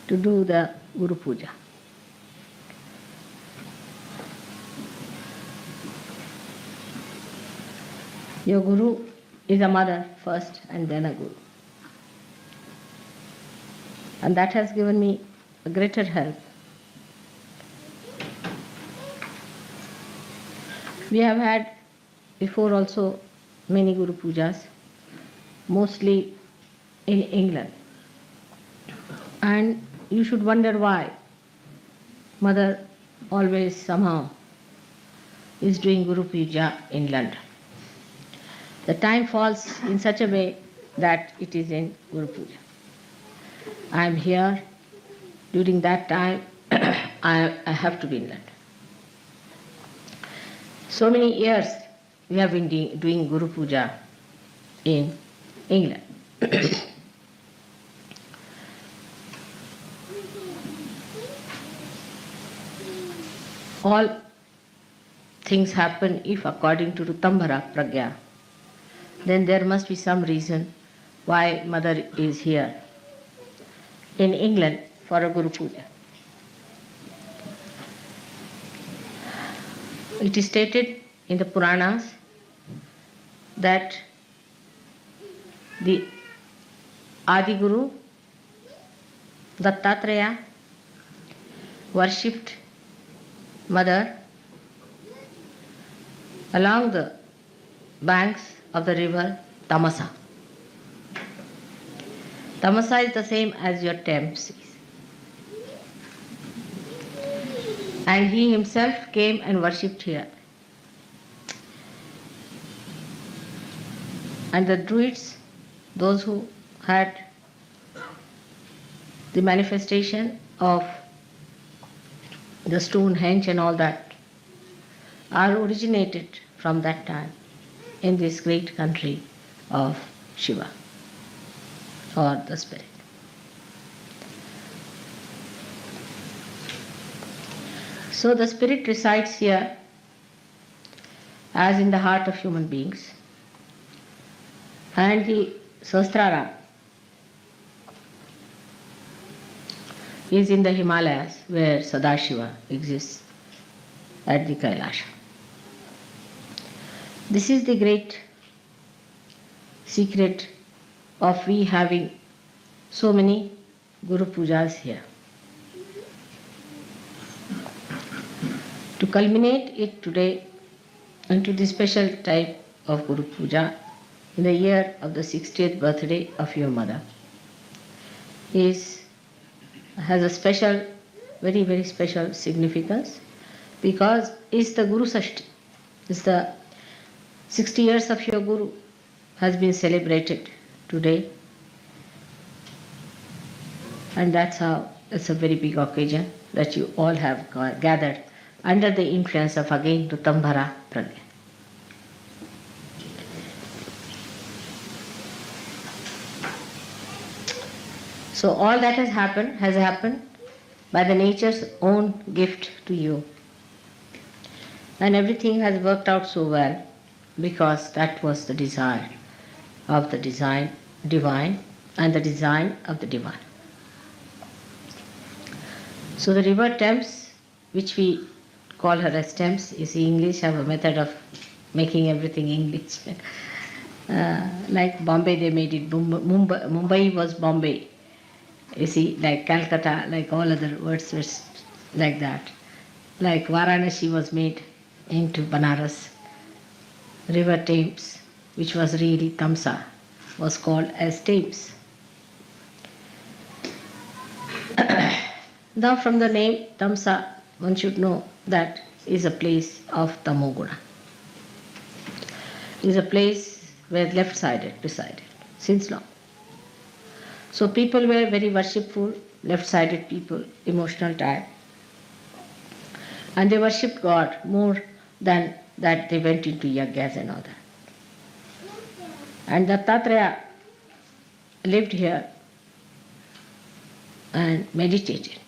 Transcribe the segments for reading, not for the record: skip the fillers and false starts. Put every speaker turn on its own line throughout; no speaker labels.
to do the Guru Puja. Your Guru is a mother first and then a Guru. And that has given me a greater help. We have had before also many Guru Pujas, mostly in England. And you should wonder why Mother always somehow is doing Guru Puja in London. The time falls in such a way that it is in Guru Puja. I am here. During that time, I have to be in London. So many years we have been doing Guru Puja in England. All things happen if according to Rutambhara Pragya, then there must be some reason why Mother is here in England for a Guru Puja. It is stated in the Puranas that the Adi Guru Dattatreya worshipped Mother along the banks of the river Tamasa. Tamasa is the same as your Thames is. And he himself came and worshipped here. And the Druids, those who had the manifestation of the Stonehenge and all that, are originated from that time in this great country of Shiva or the Spirit. So the Spirit resides here as in the heart of human beings, and the Sahasrara is in the Himalayas where Sadashiva exists at the Kailasha. This is the great secret of we having so many Guru Pujas here. To culminate it today into the special type of Guru Puja in the year of the 60th birthday of your mother has a special, very, very special significance, because it's the Guru Sashti. It's the 60 years of your Guru has been celebrated today, and that's how it's a very big occasion that you all have gathered under the influence of again Rutambhara Pragya. So all that has happened by the nature's own gift to you. And everything has worked out so well because that was the desire of the divine and the design of the divine. So the river Thames, which we call her as Thames, you see English have a method of making everything English. Like Bombay they made it, Mumbai was Bombay. You see, like Calcutta, like all other words were like that. Like Varanasi was made into Banaras. River Thames, which was really Tamsa, was called as Thames. Now from the name Tamsa, one should know that is a place of Tamoguna. Is a place where left-sided resided since long. So people were very worshipful, left-sided people, emotional type. And they worshipped God more than that they went into yajnas and all that. And Dattatreya lived here and meditated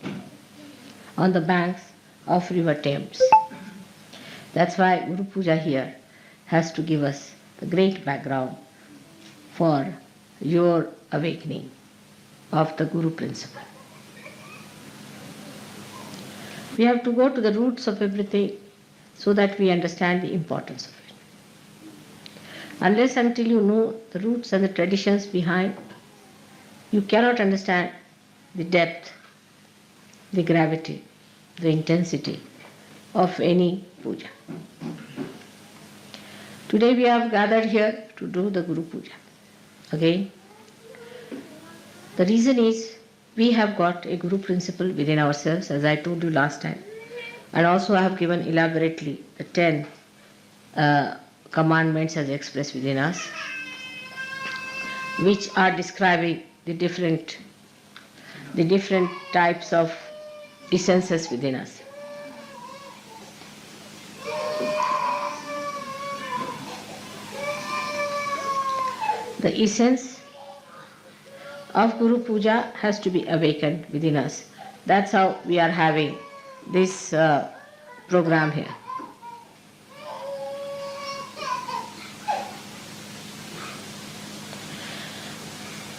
on the banks of river Thames. That's why Guru Puja here has to give us the great background for your awakening of the Guru principle. We have to go to the roots of everything so that we understand the importance of it. Unless until you know the roots and the traditions behind, you cannot understand the depth, the gravity, the intensity of any puja. Today we have gathered here to do the Guru Puja. Again, the reason is we have got a Guru principle within ourselves, as I told you last time. And also I have given elaborately the 10 commandments as expressed within us, which are describing the different types of essences within us. The essence of Guru Puja has to be awakened within us. That's how we are having this program here.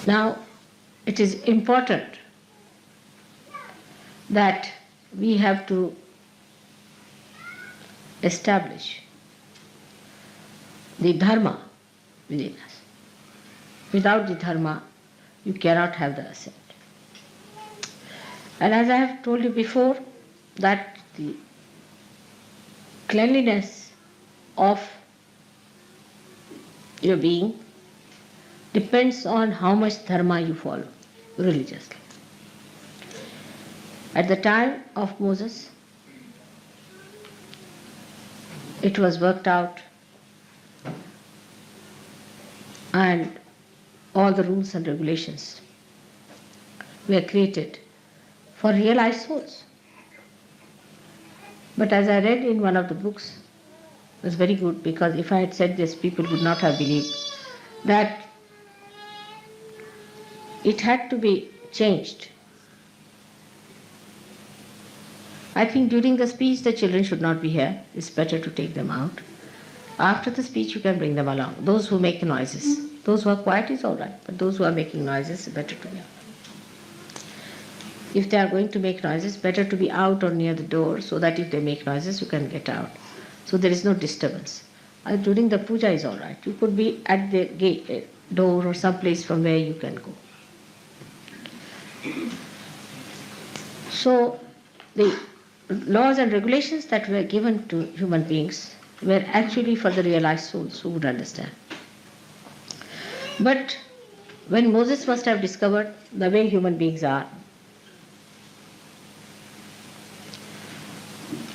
Now, it is important that we have to establish the dharma within us. Without the dharma, you cannot have the ascent. And as I have told you before, that the cleanliness of your being depends on how much dharma you follow religiously. At the time of Moses, it was worked out, and all the rules and regulations were created for realized souls. But as I read in one of the books, it was very good, because if I had said this, people would not have believed, that it had to be changed. I think during the speech the children should not be here. It's better to take them out. After the speech you can bring them along. Those who make noises. Those who are quiet is all right, but those who are making noises, it's better to be out. If they are going to make noises, better to be out or near the door, so that if they make noises you can get out. So there is no disturbance. During the puja is all right. You could be at the gate, door, or some place from where you can go. So the laws and regulations that were given to human beings were actually for the realized souls who would understand. But when Moses must have discovered the way human beings are,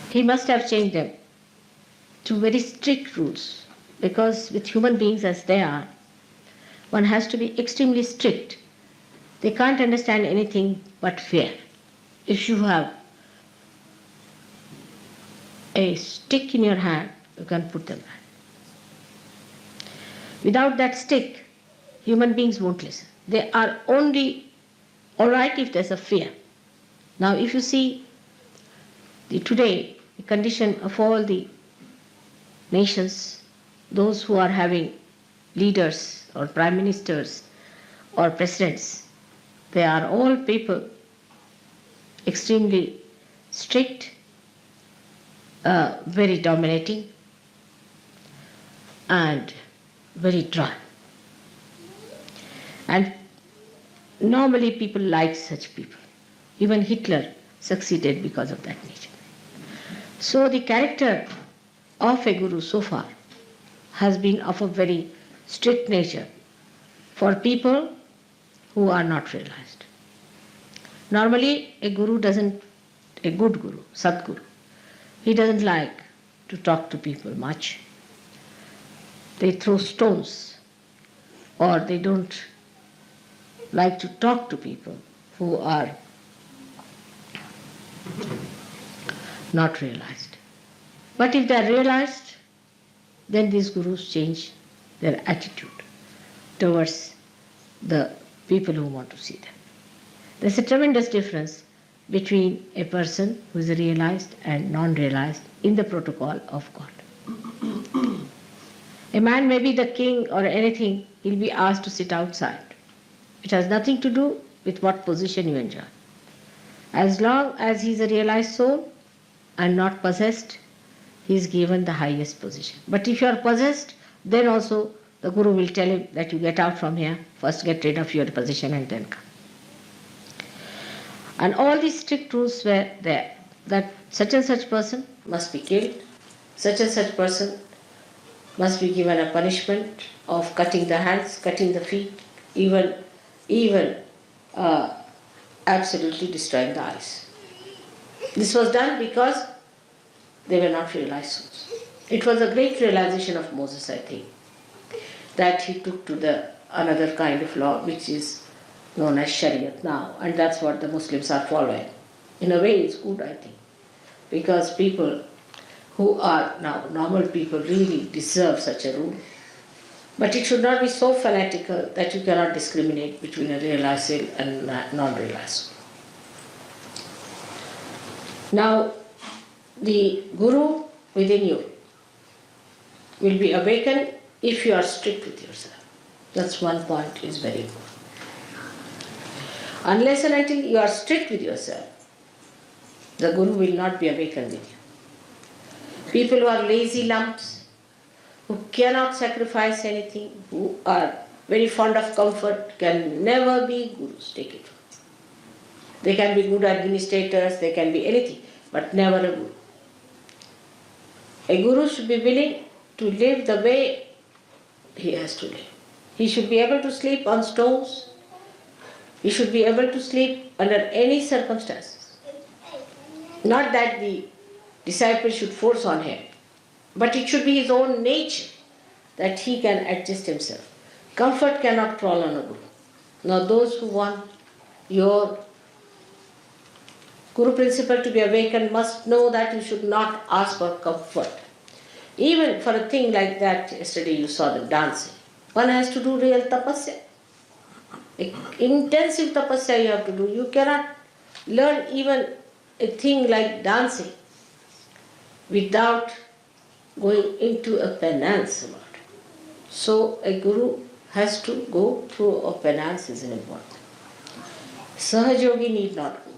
he must have changed them to very strict rules, because with human beings as they are, one has to be extremely strict. They can't understand anything but fear. If you have a stick in your hand, you can put them back. Without that stick, human beings won't listen. They are only all right if there's a fear. Now if you see today, the condition of all the nations, those who are having leaders or prime ministers or presidents, they are all people extremely strict, very dominating, and very dry. And normally people like such people. Even Hitler succeeded because of that nature. So the character of a guru so far has been of a very strict nature for people who are not realized. Normally a good guru, Sadguru, he doesn't like to talk to people much. They throw stones, or they don't like to talk to people who are not realized. But if they are realized, then these gurus change their attitude towards the people who want to see them. There's a tremendous difference between a person who is realized and non-realized in the protocol of God. A man may be the king or anything, he'll be asked to sit outside. It has nothing to do with what position you enjoy. As long as he's a realized soul, and not possessed, he is given the highest position. But if you are possessed, then also the Guru will tell him that you get out from here, first get rid of your position and then come. And all these strict rules were there, that such and such person must be killed, such and such person must be given a punishment of cutting the hands, cutting the feet, even absolutely destroying the eyes. This was done because they were not realized souls. It was a great realization of Moses, I think, that he took to the another kind of law which is known as Shariat now, and that's what the Muslims are following. In a way it's good, I think, because people who are now normal people really deserve such a rule. But it should not be so fanatical that you cannot discriminate between a realized soul and non-realized soul. Now, the Guru within you will be awakened if you are strict with yourself. That's one point is very important. Unless and until you are strict with yourself, the Guru will not be awakened with you. People who are lazy lumps, who cannot sacrifice anything, who are very fond of comfort, can never be Gurus, take it from me. They can be good administrators, they can be anything, but never a Guru. A Guru should be willing to live the way he has to live. He should be able to sleep on stones. He should be able to sleep under any circumstances. Not that the disciple should force on him, but it should be his own nature that he can adjust himself. Comfort cannot crawl on a Guru. Now those who want your Guru principle to be awakened must know that you should not ask for comfort. Even for a thing like that, yesterday you saw the dancing. One has to do real tapasya. Intensive tapasya you have to do. You cannot learn even a thing like dancing without going into a penance about it. So a Guru has to go through a penance is important. Sahaj Yogi need not go,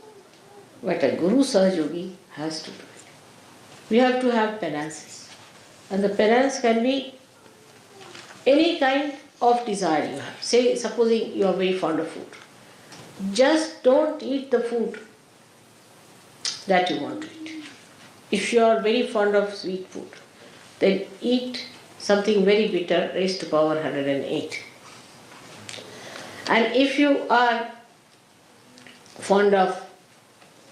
but a Guru Sahaj Yogi has to do it. We have to have penances. And the penance can be any kind of desire you have. Say, supposing you are very fond of food. Just don't eat the food that you want to eat. If you are very fond of sweet food, then eat something very bitter, raised to power 108. And if you are fond of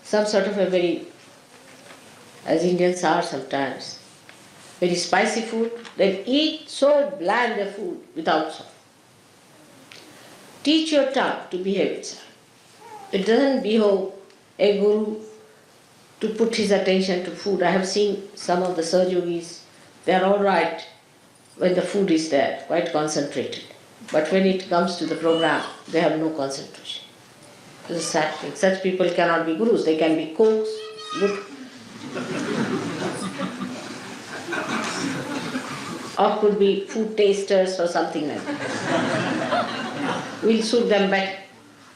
some sort of a very, as Indians are sometimes, very spicy food, then eat so bland a food without salt. Teach your tongue to behave itself. It doesn't behove a Guru to put his attention to food. I have seen some of the Sahaj Yogis, they are all right when the food is there, quite concentrated. But when it comes to the program, they have no concentration. It's a sad thing. Such people cannot be Gurus. They can be cooks, good, or could be food tasters or something like that. We'll suit them better.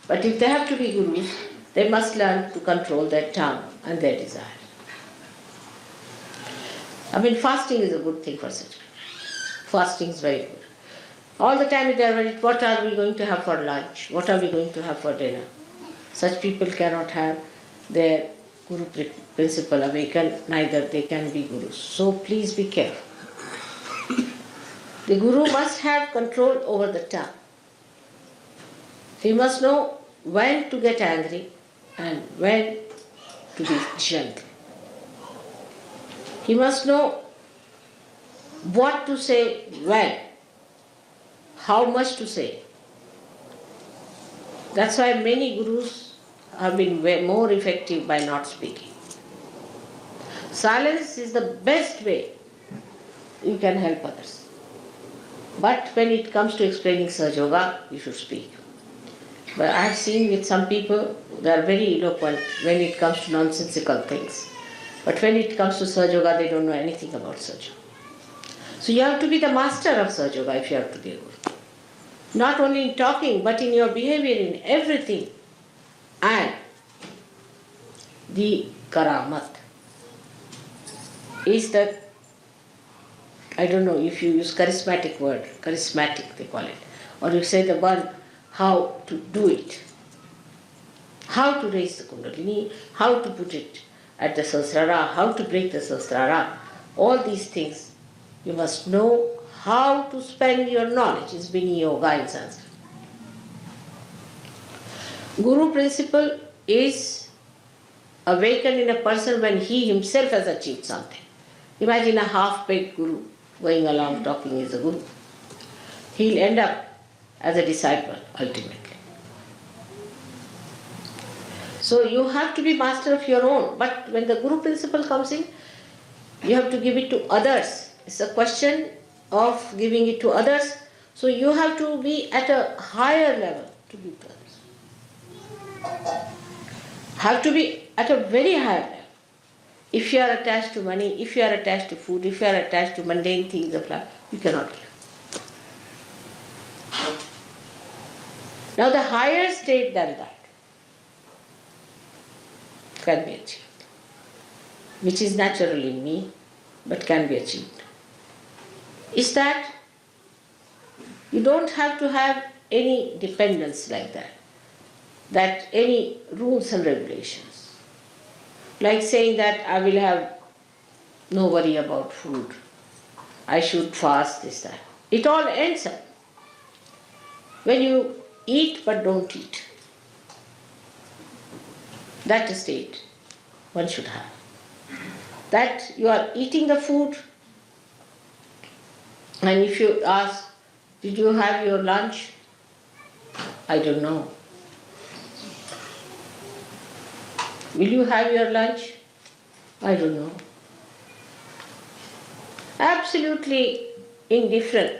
But if they have to be Gurus, they must learn to control their tongue and their desire. I mean, fasting is a good thing for such people. Fasting is very good. All the time they are worried, what are we going to have for lunch? What are we going to have for dinner? Such people cannot have their Guru principle awakened, neither they can be Gurus. So please be careful. The Guru must have control over the tongue. He must know when to get angry and when to be gentle. He must know what to say when, how much to say. That's why many Gurus have been more effective by not speaking. Silence is the best way you can help others. But when it comes to explaining Sahaj Yoga, you should speak. But I have seen with some people, they are very eloquent when it comes to nonsensical things. But when it comes to Sahaj Yoga, they don't know anything about Sahaj Yoga. So you have to be the master of Sahaj Yoga if you have to be a Guru. Not only in talking, but in your behavior, in everything. And the karamat. is the, I don't know if you use charismatic word, charismatic they call it, or you say the one how to do it, how to raise the Kundalini, how to put it at the Sahasrara, how to break the Sahasrara, all these things you must know how to spend your knowledge. Is Bini Yoga in Sanskrit. Guru principle is awakened in a person when he himself has achieved something. Imagine a half-baked guru going along talking is a guru. He'll end up as a disciple ultimately. So you have to be master of your own. But when the guru principle comes in, you have to give it to others. It's a question of giving it to others. So you have to be at a higher level to give to others. Have to be at a very high level. If you are attached to money, if you are attached to food, if you are attached to mundane things of life, you cannot give. Now the higher state than that can be achieved, which is natural in me, but can be achieved, is that you don't have to have any dependence like that any rules and regulations. Like saying that I will have no worry about food, I should fast this time. It all ends up when you eat but don't eat. That state one should have. That you are eating the food, and if you ask, did you have your lunch? I don't know. Will you have your lunch? I don't know. Absolutely indifferent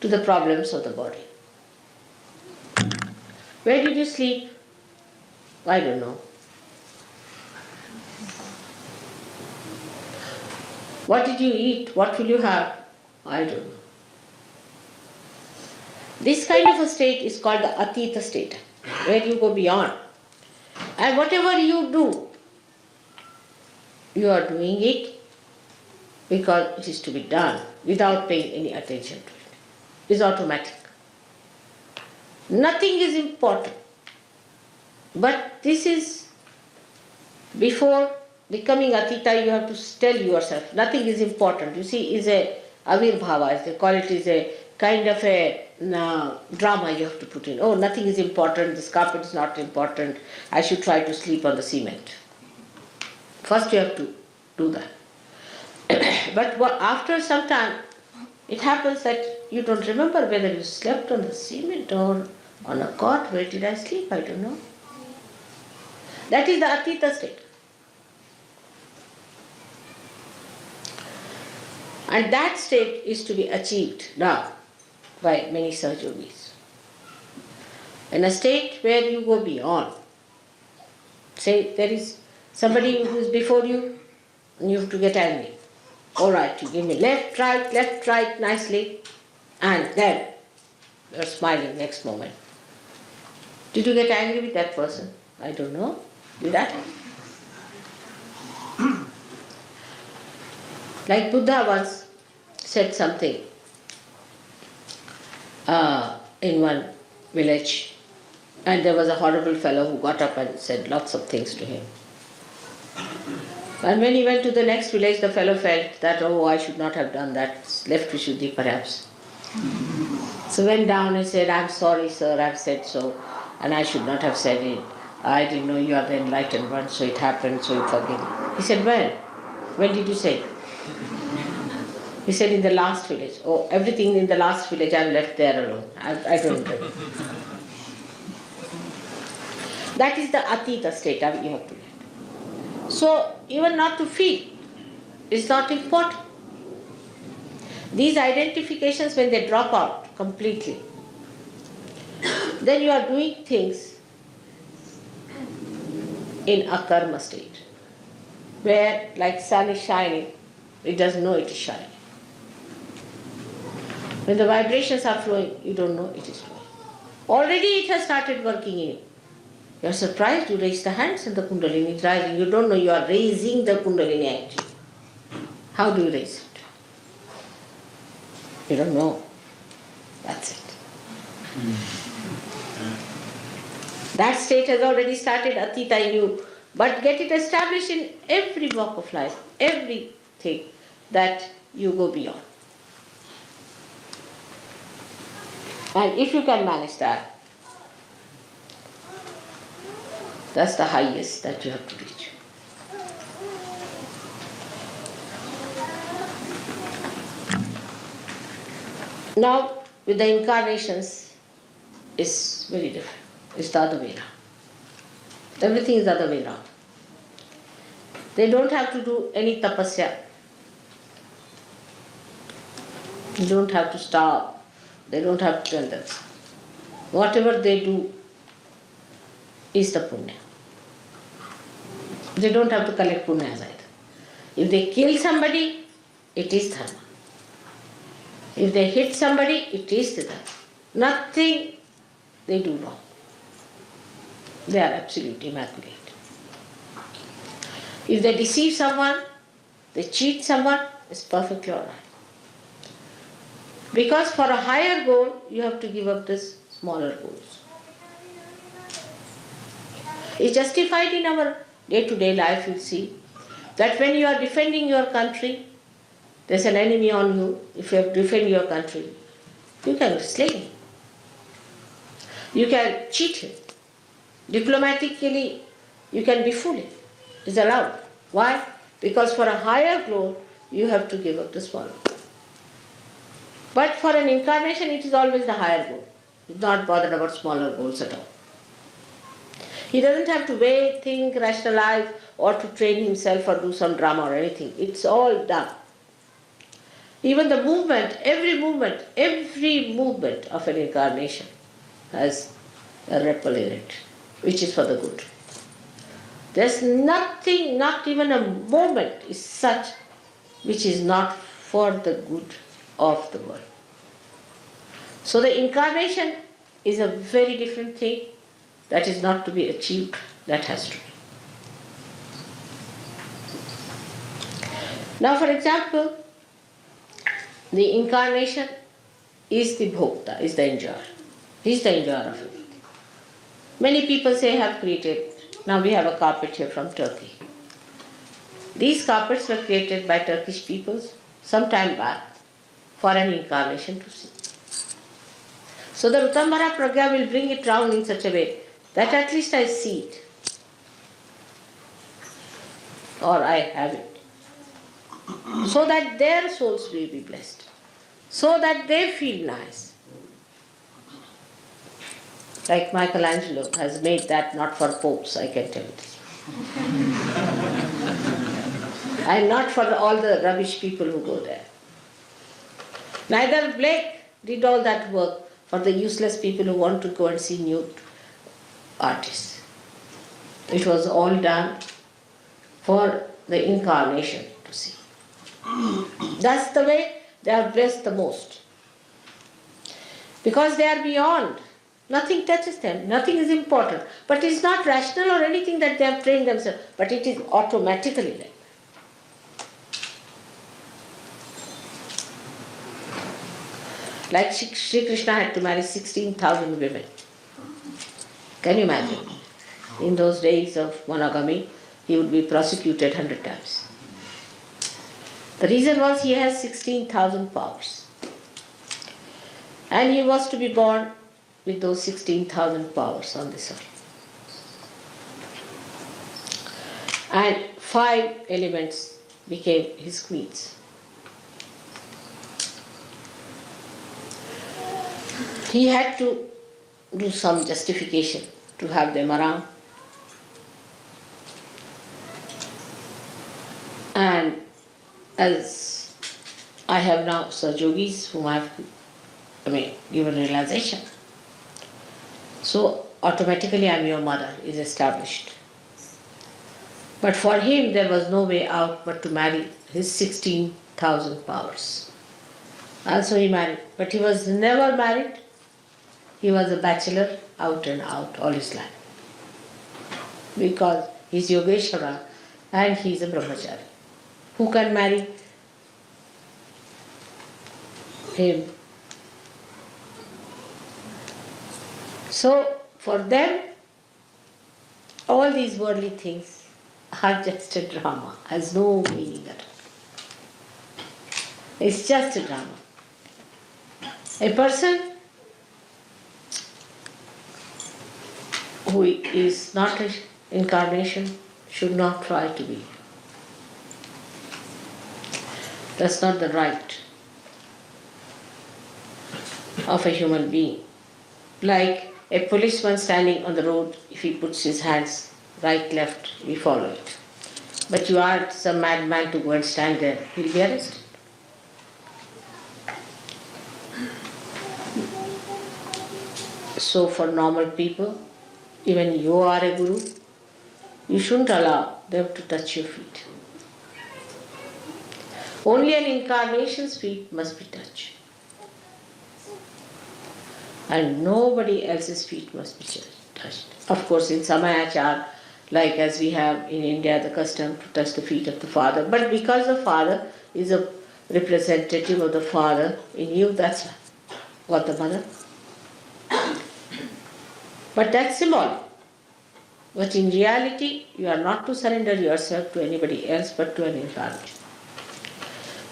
to the problems of the body. Where did you sleep? I don't know. What did you eat? What will you have? I don't know. This kind of a state is called the Atita state, where you go beyond. And whatever you do, you are doing it because it is to be done without paying any attention to it. It is automatic. Nothing is important. But this is, before becoming Atita, you have to tell yourself, nothing is important. You see, is a avirbhava, as they call it, is a kind of a drama you have to put in. Oh, nothing is important, this carpet is not important, I should try to sleep on the cement. First you have to do that. But after some time, it happens that you don't remember whether you slept on the cement or on a cot. Where did I sleep? I don't know. That is the Atita state. And that state is to be achieved now by many Sahajogis. In a state where you go beyond. Say there is somebody who is before you and you have to get angry. Alright, you give me left, right nicely, and then you're smiling next moment. Did you get angry with that person? I don't know. Did I? Like Buddha once said something in one village, and there was a horrible fellow who got up and said lots of things to him. And when he went to the next village, the fellow felt that, oh, I should not have done that, left Vishuddhi perhaps. So went down and said, I'm sorry sir, I've said so, and I should not have said it. I didn't know you are the enlightened one, so it happened, so you forgive me. He said, when? When did you say it? He said, in the last village. Oh, everything in the last village I've left there alone. I don't know. That is the Atita state you have to get. So, even not to feel is not important. These identifications, when they drop out completely, then you are doing things in a karma state, where like sun is shining, it doesn't know it is shining. When the vibrations are flowing, you don't know it is flowing. Already it has started working in you. You are surprised, you raise the hands and the Kundalini is rising. You don't know you are raising the Kundalini actually. How do you raise it? You don't know. That's it. That state has already started Atita in you, but get it established in every walk of life, everything that you go beyond. And if you can manage that, that's the highest that you have to reach. Now, with the incarnations, it's very different. It's the other way around. Everything is the other way around. They don't have to do any tapasya. They don't have to starve. They don't have to tell them. Whatever they do is the punya. They don't have to collect punyas either. If they kill somebody, it is dharma. If they hit somebody, it is the dharma. Nothing they do wrong. They are absolutely immaculate. If they deceive someone, they cheat someone, it's perfectly alright. Because for a higher goal, you have to give up these smaller goals. It's justified in our day-to-day life, you see, that when you are defending your country, there's an enemy on you. If you have to defend your country, you can slay him. You can cheat him. Diplomatically, you can befool him. It's allowed. Why? Because for a higher goal, you have to give up the smaller goal. But for an incarnation, it is always the higher goal. He's not bothered about smaller goals at all. He doesn't have to wait, think, rationalize, or to train himself or do some drama or anything. It's all done. Even the movement, every movement of an incarnation has a ripple in it, which is for the good. There's nothing, not even a moment is such which is not for the good of the world. So the incarnation is a very different thing that is not to be achieved, that has to be. Now, for example, the incarnation is the bhokta, is the enjoyer. He is the enjoyer of everything. Many people say, have created. Now we have a carpet here from Turkey. These carpets were created by Turkish peoples some time back for an incarnation to see. So the Rutambara Pragya will bring it round in such a way that at least I see it. Or I have it. So that their souls will be blessed. So that they feel nice. Like Michelangelo has made that not for popes, I can tell you. And not for all the rubbish people who go there. Neither Blake did all that work for the useless people who want to go and see nude artists. It was all done for the incarnation to see. That's the way they are blessed the most. Because they are beyond. Nothing touches them. Nothing is important. But it's not rational or anything that they have trained themselves. But it is automatically like. Like Sri Krishna had to marry 16,000 women. Can you imagine? In those days of monogamy, he would be prosecuted 100 times. The reason was he has 16,000 powers. And he was to be born with those 16,000 powers on this earth. And 5 elements became his queens. He had to do some justification to have them around. And as I have now Sahajogis whom I have given realization. So automatically I am your mother is established. But for him there was no way out but to marry his 16,000 powers. Also he married, but he was never married. He was a bachelor out and out all his life. Because he is Yogeshwara and he is a brahmachari. Who can marry him. So for them, all these worldly things are just a drama, has no meaning at all. It's just a drama. A person who is not an incarnation should not try to be. That's not the right of a human being. Like a policeman standing on the road, if he puts his hands right, left, we follow it. But you ask some madman to go and stand there, he'll be arrested. So for normal people, even you are a guru, you shouldn't allow them to touch your feet. Only an incarnation's feet must be touched. And nobody else's feet must be touched. Of course, in Samayachar, like as we have in India the custom to touch the feet of the father, but because the father is a representative of the father in you, that's what the mother. But that's symbolic. But in reality, you are not to surrender yourself to anybody else but to an incarnation.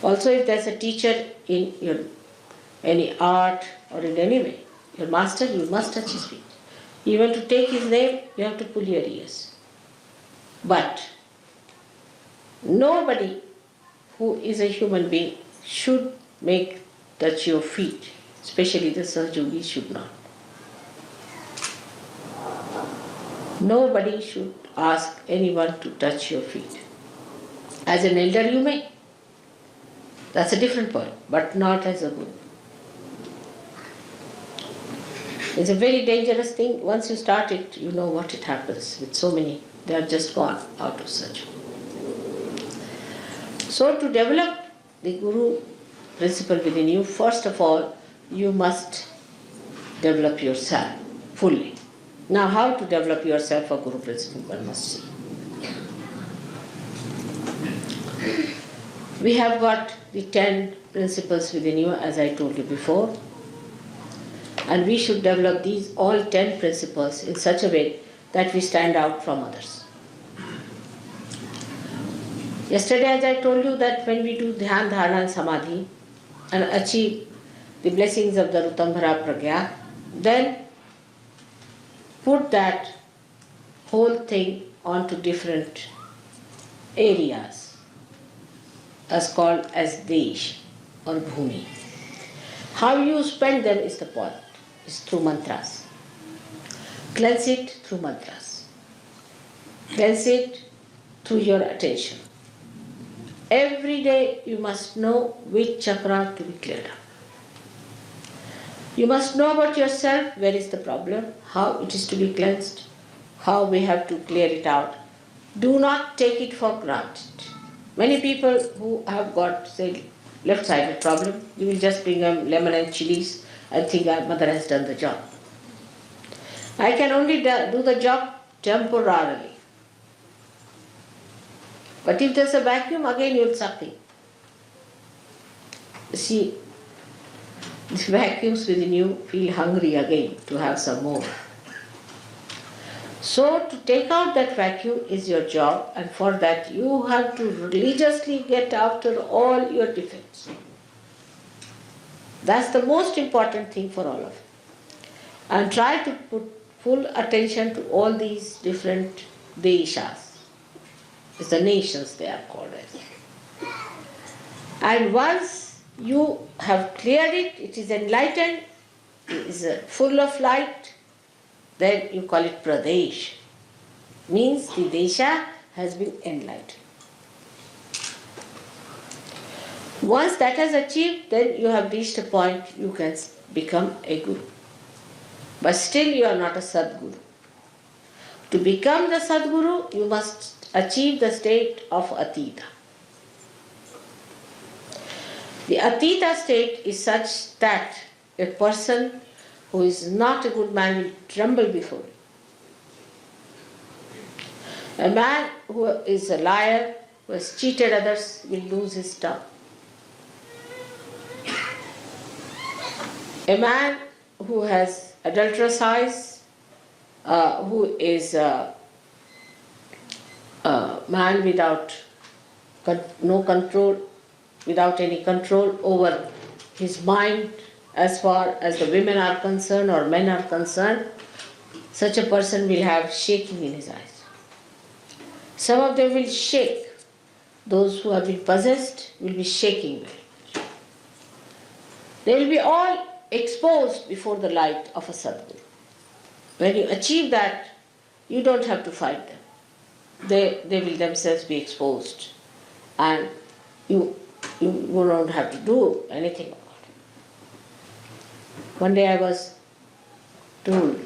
Also, if there's a teacher in your any art or in any way, your master, you must touch his feet. Even to take his name, you have to pull your ears. But nobody who is a human being should touch your feet, especially the Sahajogis should not. Nobody should ask anyone to touch your feet. As an elder you may. That's a different point, but not as a guru. It's a very dangerous thing. Once you start it, you know what it happens with so many. They have just gone out of surgery. So to develop the guru principle within you, first of all, you must develop yourself fully. Now, how to develop yourself for guru principle, one must see. We have got the 10 principles within you, as I told you before, and we should develop these all 10 principles in such a way that we stand out from others. Yesterday, as I told you, that when we do Dhyan, Dharana and Samadhi and achieve the blessings of the Rutambhara Pragya, then put that whole thing onto different areas, as called as Desh or Bhumi. How you spend them is the point, is through mantras. Cleanse it through mantras. Cleanse it through your attention. Every day you must know which chakra to be cleared up. You must know about yourself, where is the problem, how it is to be cleansed, how we have to clear it out. Do not take it for granted. Many people who have got, say, left-sided problem, you will just bring them lemon and chilies and think our mother has done the job. I can only do the job temporarily. But if there's a vacuum, again you're sucking. See, the vacuums within you feel hungry again to have some more. So to take out that vacuum is your job, and for that you have to religiously get after all your defects. That's the most important thing for all of you. And try to put full attention to all these different deshas. It's the nations they are called as. And once you have cleared it, it is enlightened, it is full of light, then you call it Pradesh. Means the Desha has been enlightened. Once that has achieved, then you have reached a point you can become a guru. But still you are not a Sadguru. To become the Sadguru, you must achieve the state of Atita. The Atita state is such that a person who is not a good man will tremble before you. A man who is a liar, who has cheated others, will lose his tongue.
A man who has adulterous eyes, who is a man without no control, without any control over his mind as far as the women are concerned or men are concerned, such a person will have shaking in his eyes. Some of them will shake. Those who have been possessed will be shaking. They will be all exposed before the light of a Sadguru. When you achieve that, you don't have to fight them. They will themselves be exposed, and you don't have to do anything about it. One day I was told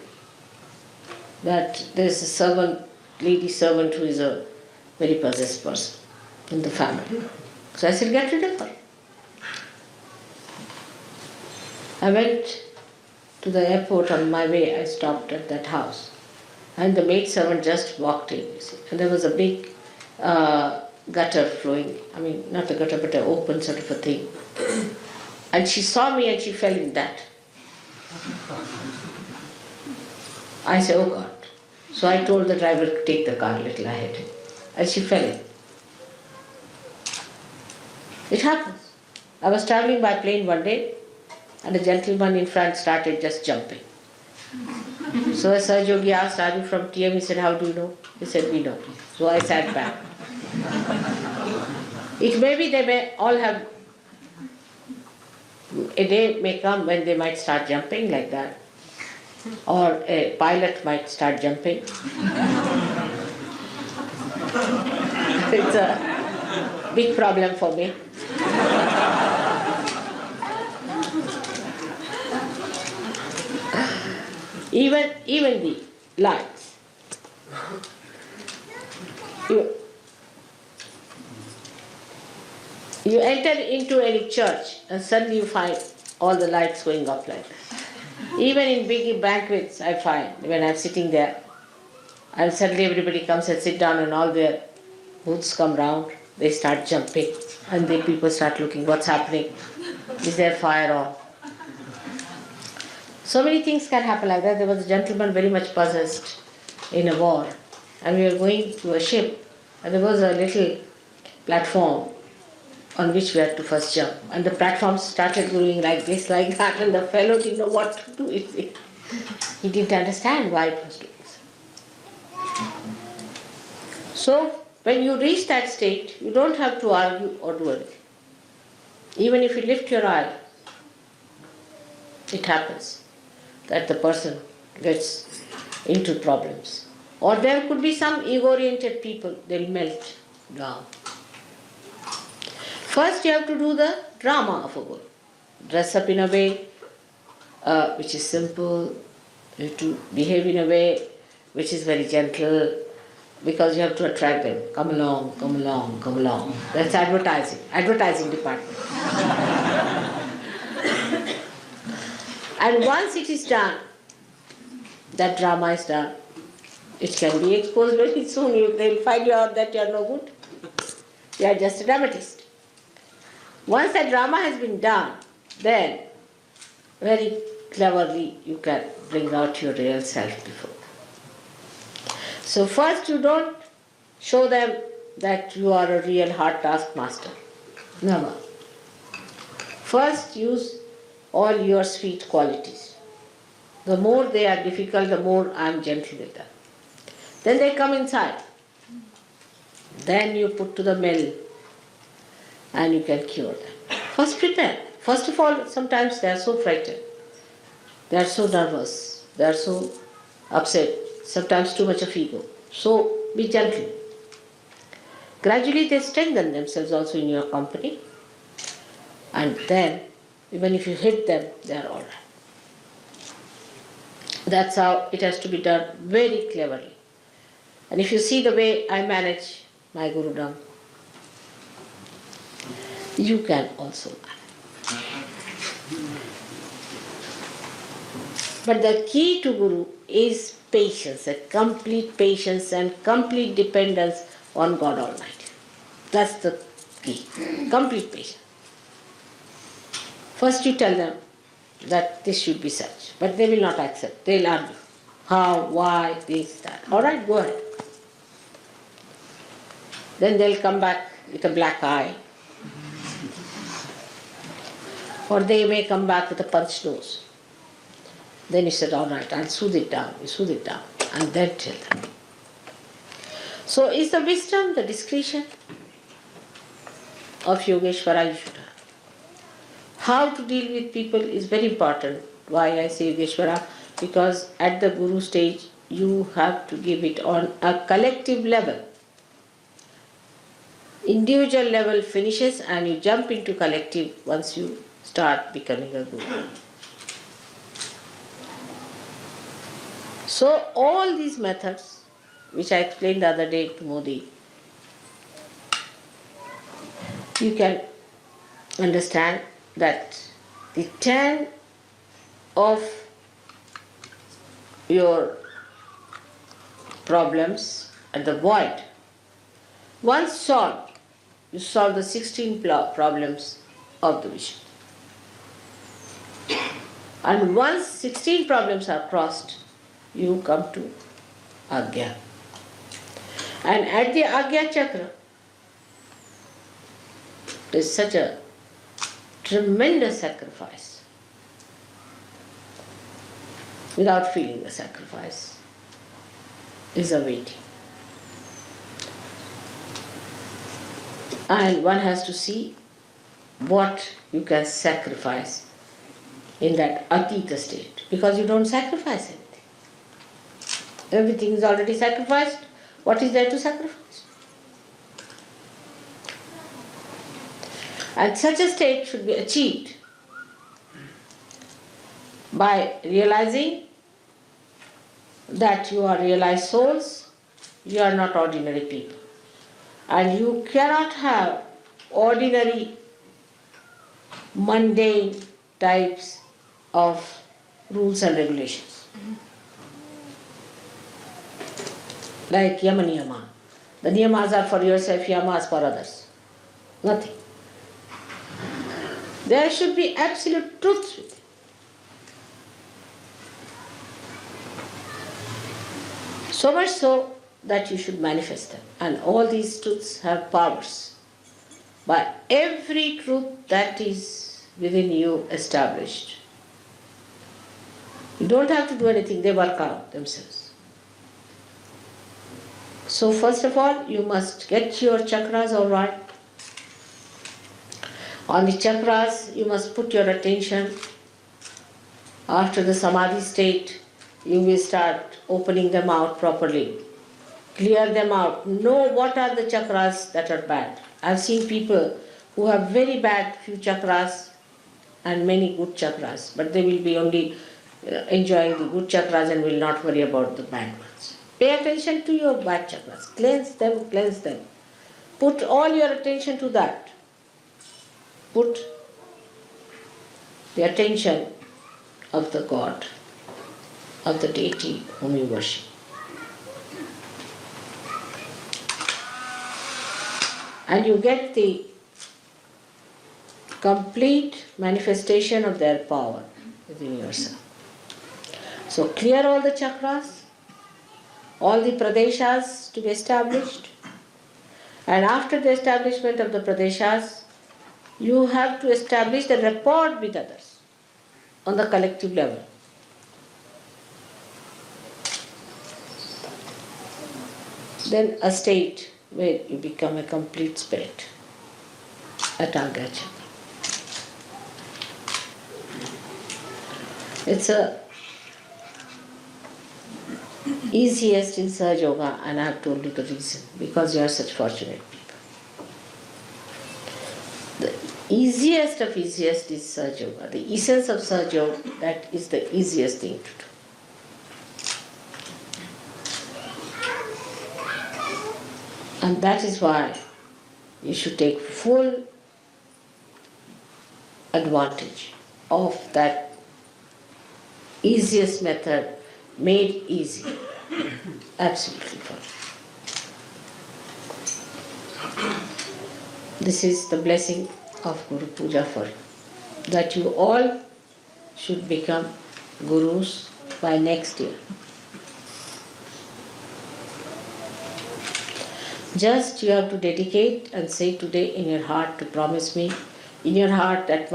that there is a servant, lady servant, who is a very possessed person in the family. So I said, get rid of her. I went to the airport. On my way, I stopped at that house. And the maid servant just walked in, you see. And there was a big gutter flowing. I mean, not a gutter, but an open sort of a thing. And she saw me and she fell in that. I said, oh God. So I told the driver to take the car a little ahead. And she fell in. It happens. I was traveling by plane one day, and a gentleman in front started just jumping. So as Sahaj Yogi asked, are you from TM? He said, how do you know? He said, we know. So I sat back. It may be they may all have, a day may come when they might start jumping like that. Or a pilot might start jumping. It's a big problem for me. Even the lights. You enter into any church and suddenly you find all the lights going up like that. Even in big banquets, I find when I'm sitting there, and suddenly everybody comes and sit down and all their booths come round, they start jumping, and the people start looking, what's happening? Is there fire on? So many things can happen like that. There was a gentleman very much possessed in a war, and we were going to a ship, and there was a little platform on which we had to first jump. And the platform started going like this, like that, and the fellow didn't know what to do with it. He didn't understand why it was doing so. So, when you reach that state, you don't have to argue or do anything. Even if you lift your eye, it happens that the person gets into problems. Or there could be some ego-oriented people, they'll melt down. First you have to do the drama of a guru. Dress up in a way which is simple, you have to behave in a way which is very gentle, because you have to attract them. Come along, come along, come along. That's advertising department. And once it is done, that drama is done, it can be exposed very soon. They'll find you out that you are no good. You are just a dramatist. Once that drama has been done, then very cleverly you can bring out your real self before. So first you don't show them that you are a real hard taskmaster. Never. First use all your sweet qualities. The more they are difficult, the more I am gentle with them. Then they come inside. Then you put to the mill and you can cure them. First prepare. First of all, sometimes they are so frightened. They are so nervous. They are so upset. Sometimes too much of ego. So be gentle. Gradually they strengthen themselves also in your company. And then, even if you hit them, they are all right. That's how it has to be done very cleverly. And if you see the way I manage my Gurudom, you can also manage. But the key to Guru is patience, a complete patience and complete dependence on God Almighty. That's the key. Complete patience. First you tell them, that this should be such. But they will not accept. They'll argue. How, why, this, that. All right, go ahead. Then they'll come back with a black eye. Or they may come back with a punched nose. Then you said, all right, I'll soothe it down. You soothe it down. And then tell them. So is the wisdom, the discretion of Yogeshwara you should have. How to deal with people is very important. Why I say Yogeshwara? Because at the Guru stage, you have to give it on a collective level. Individual level finishes and you jump into collective once you start becoming a Guru. So all these methods, which I explained the other day to Modi, you can understand that the 10 of your problems at the void, once solved, you solve the 16 problems of the vision. And once 16 problems are crossed, you come to Agya. And at the Agya Chakra, there is such a tremendous sacrifice. Without feeling the sacrifice is awaiting. And one has to see what you can sacrifice in that Atita state, because you don't sacrifice anything. Everything is already sacrificed. What is there to sacrifice? And such a state should be achieved by realizing that you are realized souls, you are not ordinary people. And you cannot have ordinary, mundane types of rules and regulations. Like yama niyama. The niyamas are for yourself, yamas for others. Nothing. There should be absolute truth with it. So much so that you should manifest them. And all these truths have powers. By every truth that is within you established, you don't have to do anything, they work out themselves. So first of all, you must get your chakras all right. On the chakras, you must put your attention. After the samadhi state, you will start opening them out properly. Clear them out. Know what are the chakras that are bad. I've seen people who have very bad few chakras and many good chakras, but they will be only enjoying the good chakras and will not worry about the bad ones. Pay attention to your bad chakras. Cleanse them, cleanse them. Put all your attention to that. Put the attention of the God, of the deity whom you worship. And you get the complete manifestation of their power within yourself. So clear all the chakras, all the pradeshas to be established, and after the establishment of the pradeshas, you have to establish the rapport with others on the collective level. Then a state where you become a complete spirit at Agya Chakra. It's the easiest in Sahaj Yoga, and I have told you the reason, because you are such fortunate people. The easiest of easiest is Sahaj Yoga. The essence of Sahaj Yoga, that is the easiest thing to do. And that is why you should take full advantage of that easiest method made easy. Absolutely for you. This is the blessing of Guru Puja for you. That you all should become gurus by next year. Just you have to dedicate and say today in your heart to promise me, in your heart that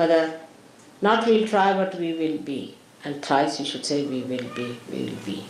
not we'll try but we will be. And thrice you should say we will be, we will be.